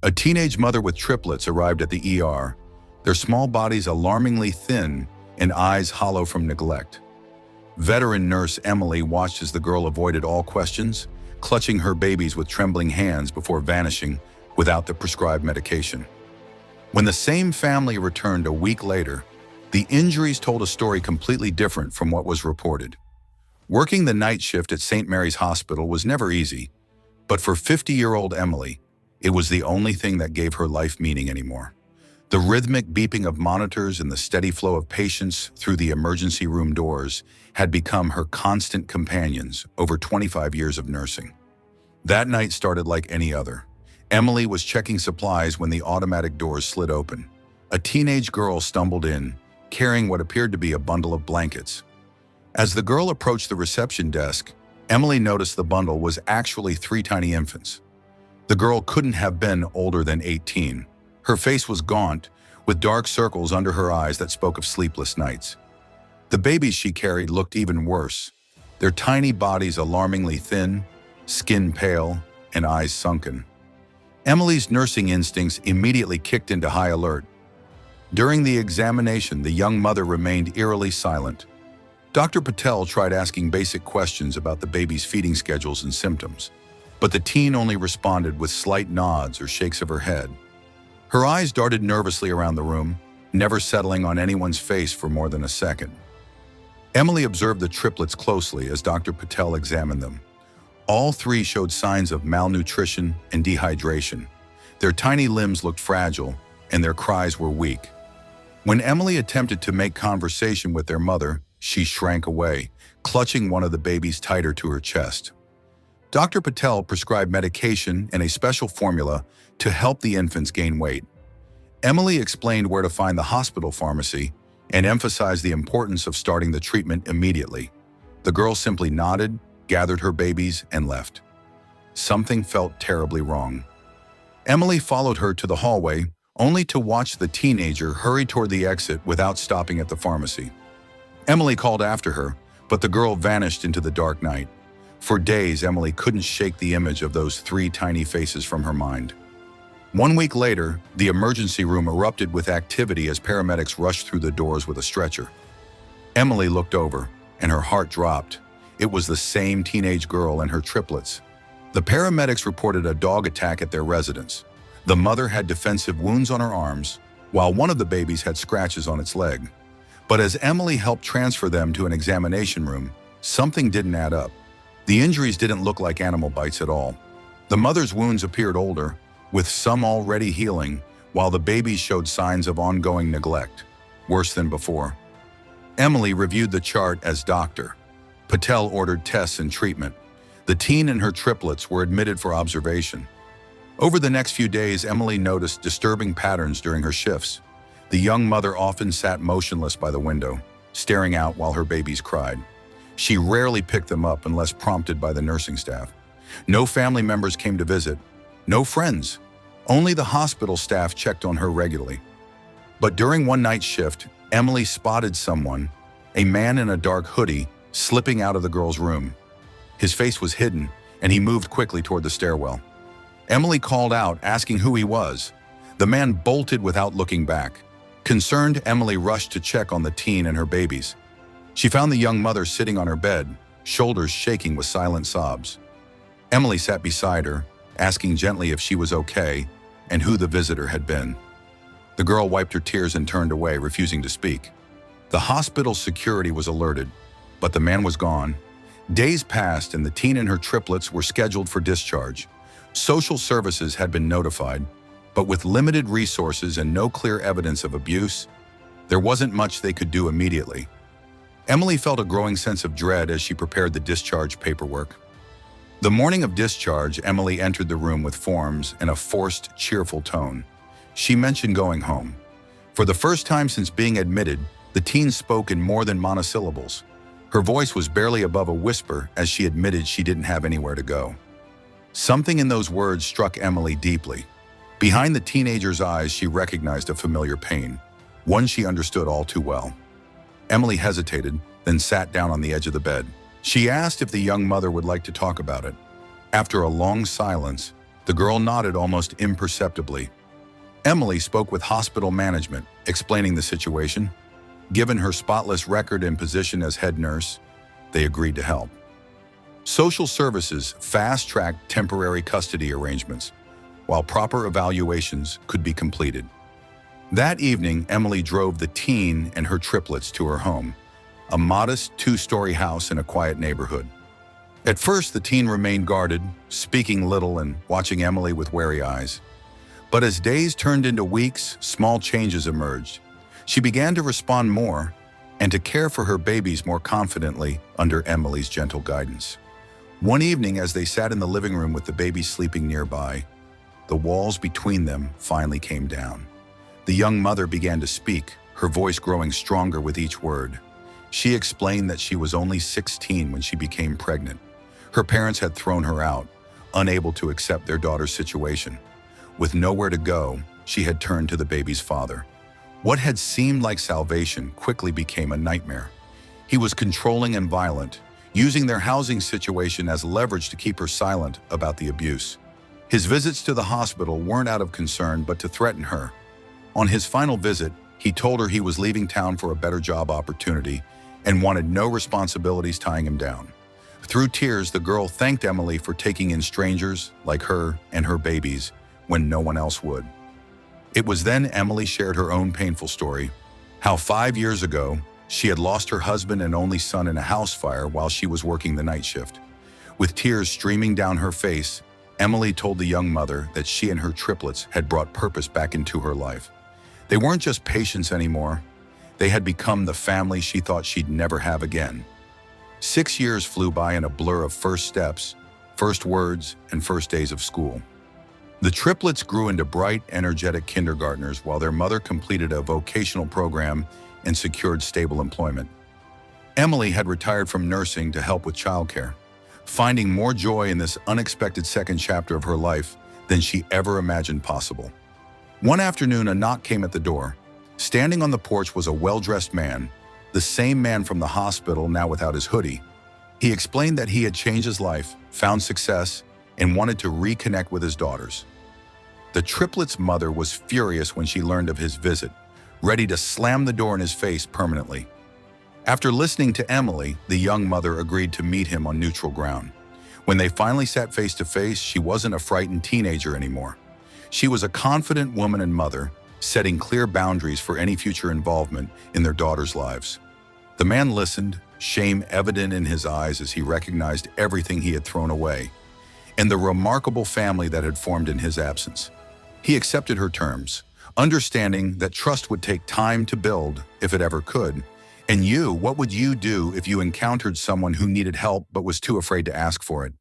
A teenage mother with triplets arrived at the ER, their small bodies alarmingly thin and eyes hollow from neglect. Veteran nurse Emily watched as the girl avoided all questions, clutching her babies with trembling hands before vanishing without the prescribed medication. When the same family returned a week later, the injuries told a story completely different from what was reported. Working the night shift at St. Mary's Hospital was never easy, but for 50-year-old Emily, it was the only thing that gave her life meaning anymore. The rhythmic beeping of monitors and the steady flow of patients through the emergency room doors had become her constant companions over 25 years of nursing. That night started like any other. Emily was checking supplies when the automatic doors slid open. A teenage girl stumbled in, carrying what appeared to be a bundle of blankets. As the girl approached the reception desk, Emily noticed the bundle was actually 3 tiny infants. The girl couldn't have been older than 18. Her face was gaunt, with dark circles under her eyes that spoke of sleepless nights. The babies she carried looked even worse, their tiny bodies alarmingly thin, skin pale, and eyes sunken. Emily's nursing instincts immediately kicked into high alert. During the examination, the young mother remained eerily silent. Dr. Patel tried asking basic questions about the baby's feeding schedules and symptoms, but the teen only responded with slight nods or shakes of her head. Her eyes darted nervously around the room, never settling on anyone's face for more than a second. Emily observed the triplets closely as Dr. Patel examined them. All 3 showed signs of malnutrition and dehydration. Their tiny limbs looked fragile, and their cries were weak. When Emily attempted to make conversation with their mother, she shrank away, clutching one of the babies tighter to her chest. Dr. Patel prescribed medication and a special formula to help the infants gain weight. Emily explained where to find the hospital pharmacy and emphasized the importance of starting the treatment immediately. The girl simply nodded, gathered her babies, and left. Something felt terribly wrong. Emily followed her to the hallway, only to watch the teenager hurry toward the exit without stopping at the pharmacy. Emily called after her, but the girl vanished into the dark night. For days, Emily couldn't shake the image of those 3 tiny faces from her mind. 1 week later, the emergency room erupted with activity as paramedics rushed through the doors with a stretcher. Emily looked over, and her heart dropped. It was the same teenage girl and her triplets. The paramedics reported a dog attack at their residence. The mother had defensive wounds on her arms, while one of the babies had scratches on its leg. But as Emily helped transfer them to an examination room, something didn't add up. The injuries didn't look like animal bites at all. The mother's wounds appeared older, with some already healing, while the babies showed signs of ongoing neglect, worse than before. Emily reviewed the chart as doctor. Patel ordered tests and treatment. The teen and her triplets were admitted for observation. Over the next few days, Emily noticed disturbing patterns during her shifts. The young mother often sat motionless by the window, staring out while her babies cried. She rarely picked them up unless prompted by the nursing staff. No family members came to visit, no friends. Only the hospital staff checked on her regularly. But during one night shift, Emily spotted someone, a man in a dark hoodie, slipping out of the girl's room. His face was hidden, and he moved quickly toward the stairwell. Emily called out, asking who he was. The man bolted without looking back. Concerned, Emily rushed to check on the teen and her babies. She found the young mother sitting on her bed, shoulders shaking with silent sobs. Emily sat beside her, asking gently if she was okay and who the visitor had been. The girl wiped her tears and turned away, refusing to speak. The hospital's security was alerted, but the man was gone. Days passed and the teen and her triplets were scheduled for discharge. Social services had been notified, but with limited resources and no clear evidence of abuse, there wasn't much they could do immediately. Emily felt a growing sense of dread as she prepared the discharge paperwork. The morning of discharge, Emily entered the room with forms and a forced, cheerful tone. She mentioned going home. For the first time since being admitted, the teen spoke in more than monosyllables. Her voice was barely above a whisper as she admitted she didn't have anywhere to go. Something in those words struck Emily deeply. Behind the teenager's eyes, she recognized a familiar pain, one she understood all too well. Emily hesitated, then sat down on the edge of the bed. She asked if the young mother would like to talk about it. After a long silence, The girl nodded almost imperceptibly. Emily spoke with hospital management, explaining the situation. Given her spotless record and position as head nurse, they agreed to help. Social services fast-tracked temporary custody arrangements, while proper evaluations could be completed. That evening, Emily drove the teen and her triplets to her home, a modest two-story house in a quiet neighborhood. At first, the teen remained guarded, speaking little and watching Emily with wary eyes. But as days turned into weeks, small changes emerged. She began to respond more and to care for her babies more confidently under Emily's gentle guidance. One evening, as they sat in the living room with the babies sleeping nearby, the walls between them finally came down. The young mother began to speak, her voice growing stronger with each word. She explained that she was only 16 when she became pregnant. Her parents had thrown her out, unable to accept their daughter's situation. With nowhere to go, she had turned to the baby's father. What had seemed like salvation quickly became a nightmare. He was controlling and violent, using their housing situation as leverage to keep her silent about the abuse. His visits to the hospital weren't out of concern but to threaten her. On his final visit, he told her he was leaving town for a better job opportunity and wanted no responsibilities tying him down. Through tears, the girl thanked Emily for taking in strangers like her and her babies when no one else would. It was then Emily shared her own painful story, how 5 years ago, she had lost her husband and only son in a house fire while she was working the night shift. With tears streaming down her face, Emily told the young mother that she and her triplets had brought purpose back into her life. They weren't just patients anymore. They had become the family she thought she'd never have again. 6 years flew by in a blur of first steps, first words, and first days of school. The triplets grew into bright, energetic kindergartners while their mother completed a vocational program and secured stable employment. Emily had retired from nursing to help with childcare, finding more joy in this unexpected second chapter of her life than she ever imagined possible. One afternoon, a knock came at the door. Standing on the porch was a well-dressed man, the same man from the hospital, now without his hoodie. He explained that he had changed his life, found success, and wanted to reconnect with his daughters. The triplets' mother was furious when she learned of his visit, ready to slam the door in his face permanently. After listening to Emily, the young mother agreed to meet him on neutral ground. When they finally sat face to face, she wasn't a frightened teenager anymore. She was a confident woman and mother, setting clear boundaries for any future involvement in their daughters' lives. The man listened, shame evident in his eyes as he recognized everything he had thrown away, and the remarkable family that had formed in his absence. He accepted her terms, understanding that trust would take time to build, if it ever could. And you, what would you do if you encountered someone who needed help but was too afraid to ask for it?